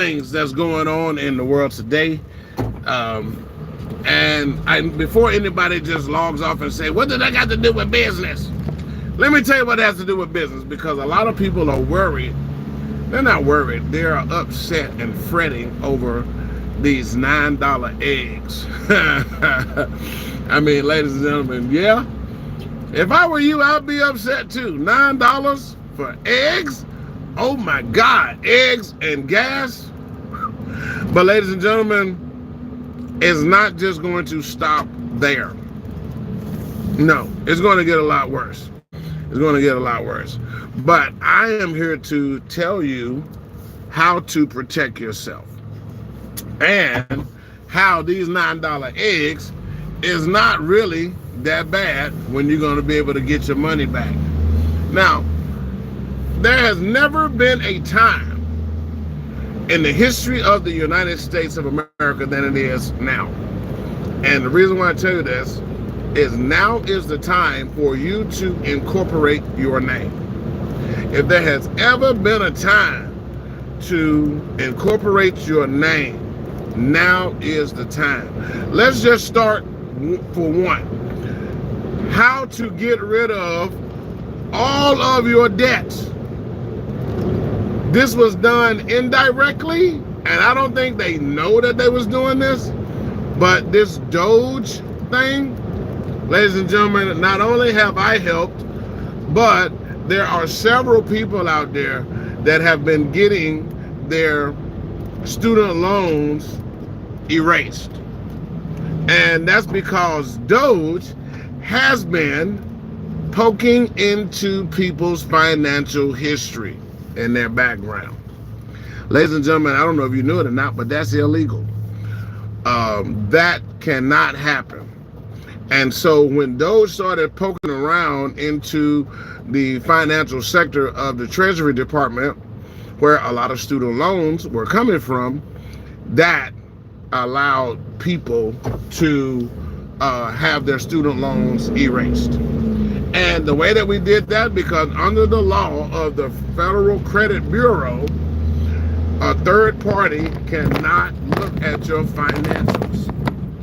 things that's going on in the world today. Before anybody just logs off and say, what did that got to do with business? Let me tell you what it has to do with business, because a lot of people are worried. They're not worried. They're upset and fretting over these $9 eggs. I mean, ladies and gentlemen, yeah. If I were you, I'd be upset too. $9 for eggs? Oh my God, eggs and gas. But ladies and gentlemen, it's not just going to stop there. No, it's going to get a lot worse. It's going to get a lot worse. But I am here to tell you how to protect yourself and how these $9 eggs is not really that bad when you're going to be able to get your money back. Now, there has never been a time in the history of the United States of America than it is now. And the reason why I tell you this is now is the time for you to incorporate your name. If there has ever been a time to incorporate your name, now is the time. Let's just start for one. How to get rid of all of your debts. This was done indirectly, and I don't think they know that they was doing this, but this Doge thing, ladies and gentlemen, not only have I helped, but there are several people out there that have been getting their student loans erased. And that's because Doge has been poking into people's financial history and their background. Ladies and gentlemen, I don't know if you knew it or not, but that's illegal. That cannot happen. And so when Doge started poking around into the financial sector of the Treasury Department, where a lot of student loans were coming from, that allowed people to have their student loans erased. And the way that we did that, because under the law of the Federal Credit Bureau, a third party cannot look at your financials.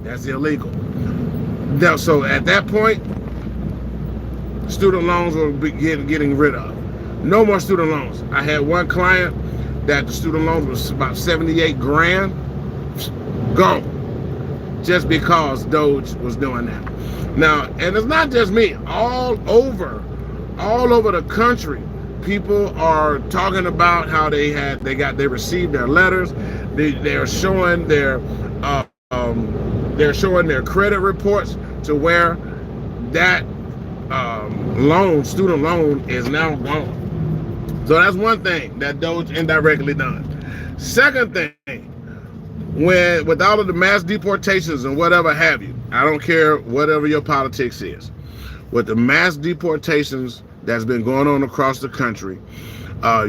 That's illegal. Now, so at that point, student loans will be getting rid of. No more student loans. I had one client that the student loans was about 78 grand. Gone. Just because Doge was doing that. Now, and it's not just me. All over the country, people are talking about how they received their letters. They're showing their credit reports to where that student loan is now gone. So that's one thing that Doge indirectly done. Second thing, with all of the mass deportations and whatever have you, I don't care whatever your politics is, with the mass deportations that's been going on across the country,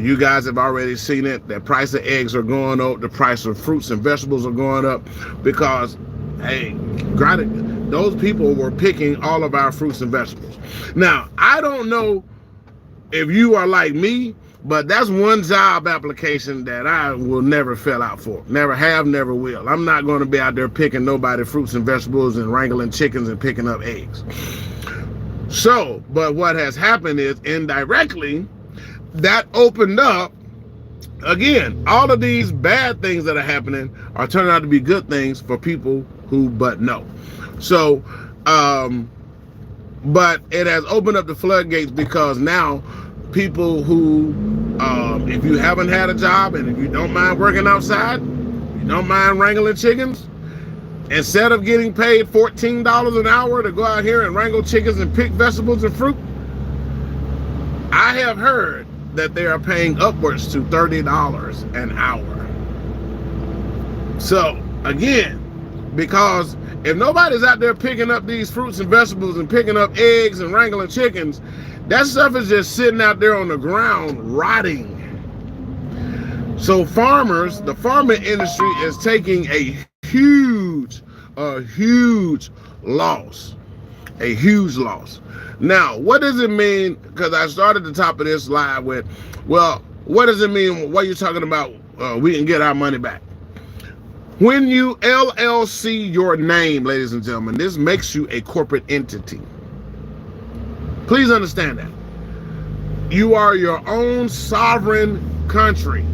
you guys have already seen it. The price of eggs are going up. The price of fruits and vegetables are going up because, hey, granted, those people were picking all of our fruits and vegetables. Now, I don't know if you are like me, but that's one job application that I will never fill out for. Never have, never will. I'm not going to be out there picking nobody fruits and vegetables and wrangling chickens and picking up eggs. So, but what has happened is indirectly, that opened up, again, all of these bad things that are happening are turning out to be good things for people who but know. So, but it has opened up the floodgates because now people who, if you haven't had a job and if you don't mind working outside, you don't mind wrangling chickens, instead of getting paid $14 an hour to go out here and wrangle chickens and pick vegetables and fruit, I have heard that they are paying upwards to $30 an hour. So again, because if nobody's out there picking up these fruits and vegetables and picking up eggs and wrangling chickens, that stuff is just sitting out there on the ground rotting. So farmers, the farming industry is taking a huge loss. A huge loss. Now, what does it mean? Because I started the top of this live with, well, what does it mean? What you're talking about we can get our money back. When you LLC your name, ladies and gentlemen, this makes you a corporate entity. Please understand that. You are your own sovereign country.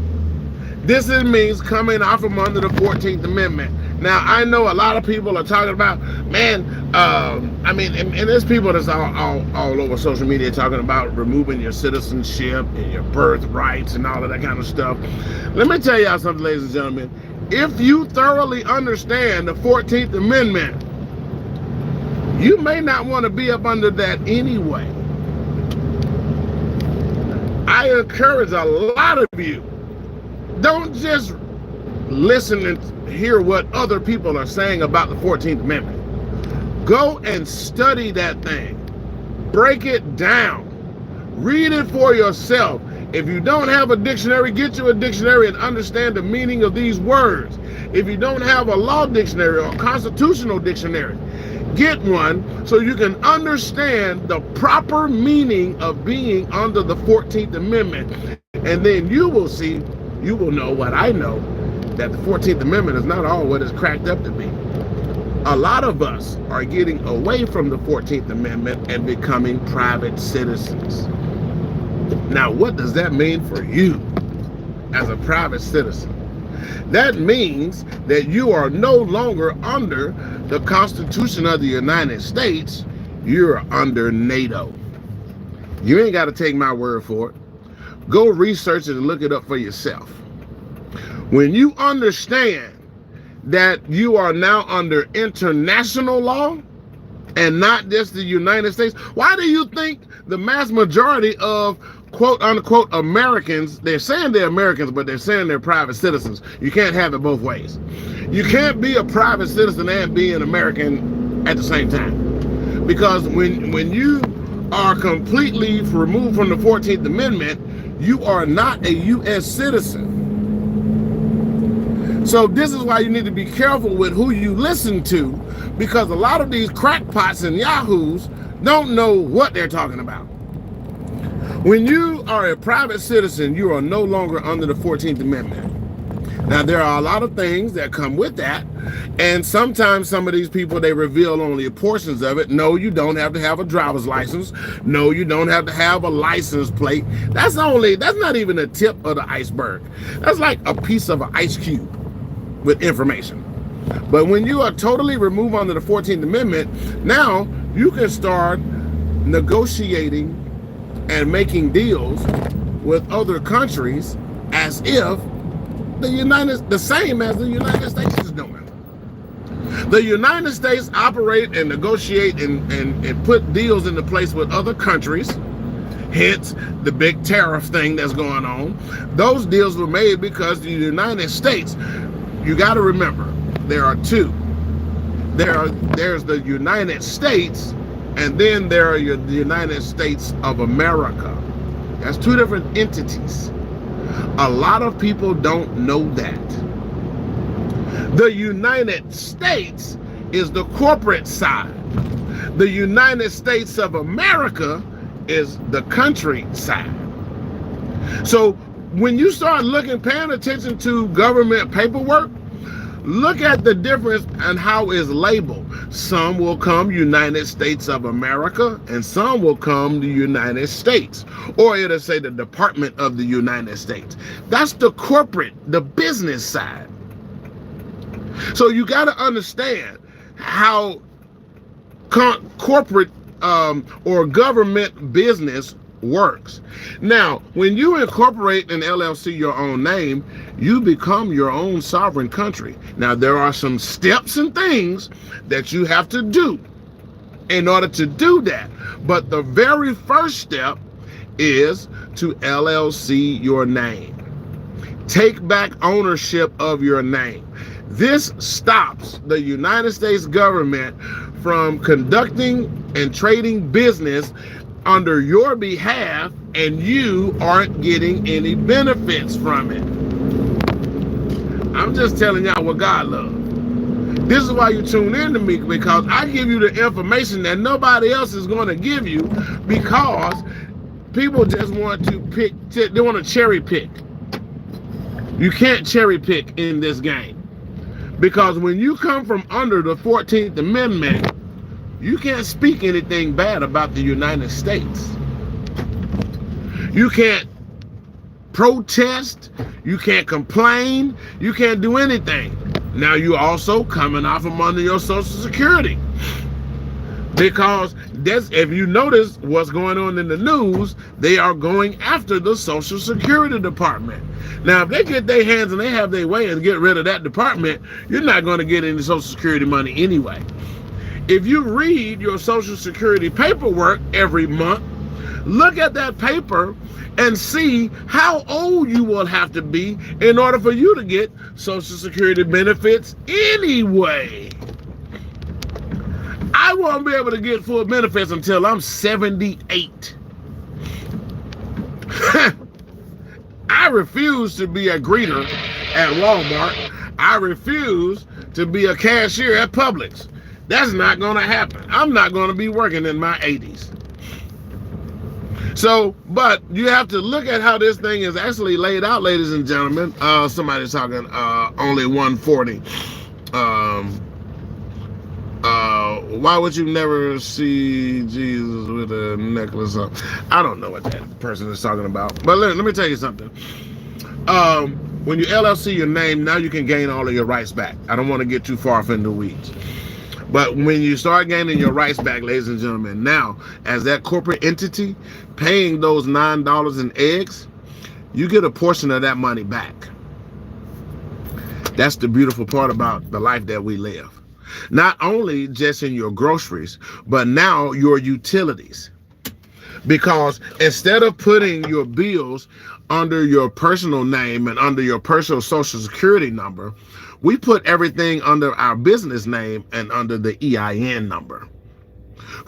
This means coming out from under the 14th Amendment. Now, I know a lot of people are talking about, man, I mean, and there's people that's all over social media talking about removing your citizenship and your birth rights and all of that kind of stuff. Let me tell y'all something, ladies and gentlemen. If you thoroughly understand the 14th Amendment, you may not want to be up under that anyway. I encourage a lot of you, don't just listen and hear what other people are saying about the 14th Amendment. Go and study that thing. Break it down. Read it for yourself. If you don't have a dictionary, get you a dictionary and understand the meaning of these words. If you don't have a law dictionary or a constitutional dictionary, get one so you can understand the proper meaning of being under the 14th Amendment. And then you will see, you will know what I know, that the 14th Amendment is not all what it's cracked up to be. A lot of us are getting away from the 14th Amendment and becoming private citizens. Now, what does that mean for you as a private citizen? That means that you are no longer under the Constitution of the United States. You're under NATO. You ain't got to take my word for it. Go research it and look it up for yourself. When you understand that you are now under international law and not just the United States, why do you think the mass majority of quote unquote Americans, they're saying they're Americans, but they're saying they're private citizens? You can't have it both ways. You can't be a private citizen and be an American at the same time. Because when you are completely removed from the 14th Amendment, you are not a U.S. citizen. So this is why you need to be careful with who you listen to, because a lot of these crackpots and yahoos don't know what they're talking about. When you are a private citizen, you are no longer under the 14th Amendment. Now, there are a lot of things that come with that, and sometimes some of these people, they reveal only portions of it. No, you don't have to have a driver's license. No, you don't have to have a license plate. That's not even the tip of the iceberg. That's like a piece of an ice cube with information. But when you are totally removed under the 14th Amendment, now you can start negotiating and making deals with other countries as if the same as the United States is doing. The United States operate and negotiate and put deals into place with other countries, hence the big tariff thing that's going on. Those deals were made because the United States, you got to remember, there are two. There's the United States, and then there are the United States of America. That's two different entities. A lot of people don't know that. The United States is the corporate side. The United States of America is the country side. So when you start paying attention to government paperwork, look at the difference and how it's labeled. Some will come United States of America, and some will come the United States. Or it'll say the Department of the United States. That's the corporate, the business side. So you got to understand how corporate or government business works. Now, when you incorporate an LLC, your own name, you become your own sovereign country. Now, there are some steps and things that you have to do in order to do that. But the very first step is to LLC your name. Take back ownership of your name. This stops the United States government from conducting and trading business under your behalf, and you aren't getting any benefits from it. I'm just telling y'all what God loves. This is why you tune in to me, because I give you the information that nobody else is going to give you, because people just want to pick, they want to cherry pick. You can't cherry pick in this game. Because when you come from under the 14th Amendment, you can't speak anything bad about the United States. You can't protest, you can't complain, you can't do anything. Now you're also coming off from under your Social Security. Because if you notice what's going on in the news, they are going after the Social Security Department. Now, if they get their hands and they have their way and get rid of that department, you're not going to get any Social Security money anyway. If you read your Social Security paperwork every month, look at that paper and see how old you will have to be in order for you to get Social Security benefits anyway. I won't be able to get full benefits until I'm 78. I refuse to be a greeter at Walmart. I refuse to be a cashier at Publix. That's not going to happen. I'm not going to be working in my 80s. So, but you have to look at how this thing is actually laid out, ladies and gentlemen. Somebody's talking only 140. Why would you never see Jesus with a necklace on? I don't know what that person is talking about. But let me tell you something. When you LLC your name, now you can gain all of your rights back. I don't want to get too far off in the weeds. But when you start gaining your rights back, ladies and gentlemen, now, as that corporate entity, paying those $9 in eggs, you get a portion of that money back. That's the beautiful part about the life that we live. Not only just in your groceries, but now your utilities. Because instead of putting your bills under your personal name and under your personal Social Security number, we put everything under our business name and under the EIN number,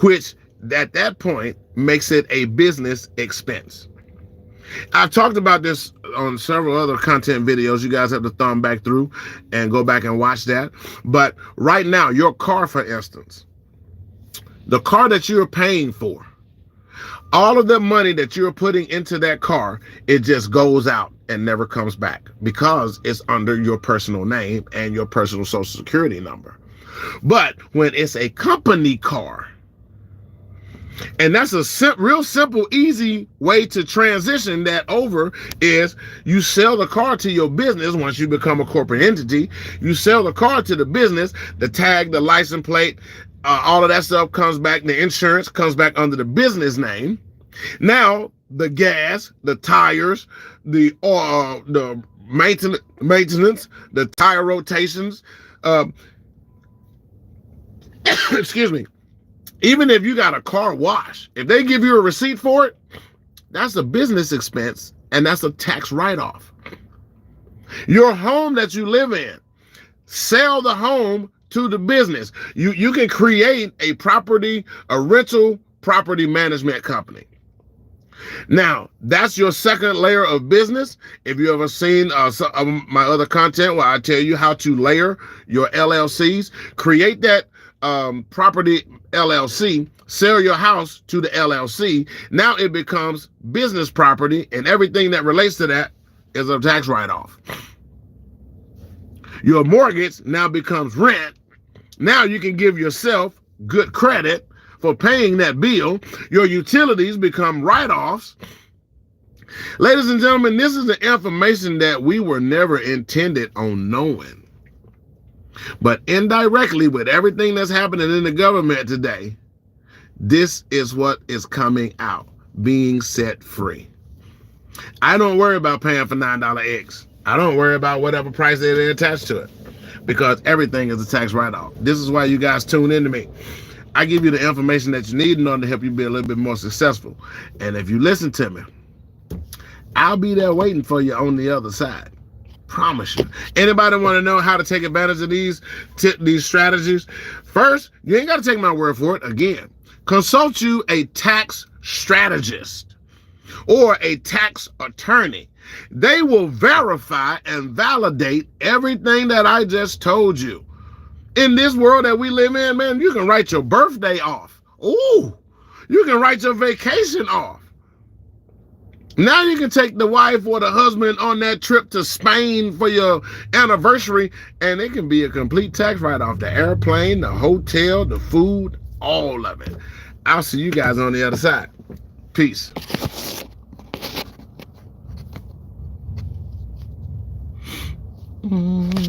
which at that point makes it a business expense. I've talked about this on several other content videos. You guys have to thumb back through and go back and watch that. But right now, your car, for instance, the car that you're paying for, all of the money that you're putting into that car, it just goes out and never comes back because it's under your personal name and your personal Social Security number. But when it's a company car, and that's a real simple, easy way to transition that over, is you sell the car to your business. Once you become a corporate entity, you sell the car to the business, the tag, the license plate, all of that stuff comes back. The insurance comes back under the business name. Now the gas, the tires, the maintenance, the tire rotations, excuse me. Even if you got a car wash, if they give you a receipt for it, that's a business expense and that's a tax write-off. Your home that you live in, sell the home to the business. You can create a rental property management company. Now, that's your second layer of business. If you ever seen some of my other content where I tell you how to layer your LLCs, create that property LLC, sell your house to the LLC. Now it becomes business property, and everything that relates to that is a tax write-off. Your mortgage now becomes rent. Now you can give yourself good credit for paying that bill. Your utilities become write-offs. Ladies and gentlemen, this is the information that we were never intended on knowing. But indirectly, with everything that's happening in the government today, this is what is coming out, being set free. I don't worry about paying for $9 eggs. I don't worry about whatever price they attach to it, because everything is a tax write-off. This is why you guys tune into me. I give you the information that you need in order to help you be a little bit more successful. And if you listen to me, I'll be there waiting for you on the other side. Promise you. Anybody want to know how to take advantage of these strategies? First, you ain't got to take my word for it. Again, consult you a tax strategist or a tax attorney. They will verify and validate everything that I just told you. In this world that we live in, man, you can write your birthday off. Ooh, you can write your vacation off. Now you can take the wife or the husband on that trip to Spain for your anniversary, and it can be a complete tax write-off. The airplane, the hotel, the food, all of it. I'll see you guys on the other side. Peace. Mm-hmm.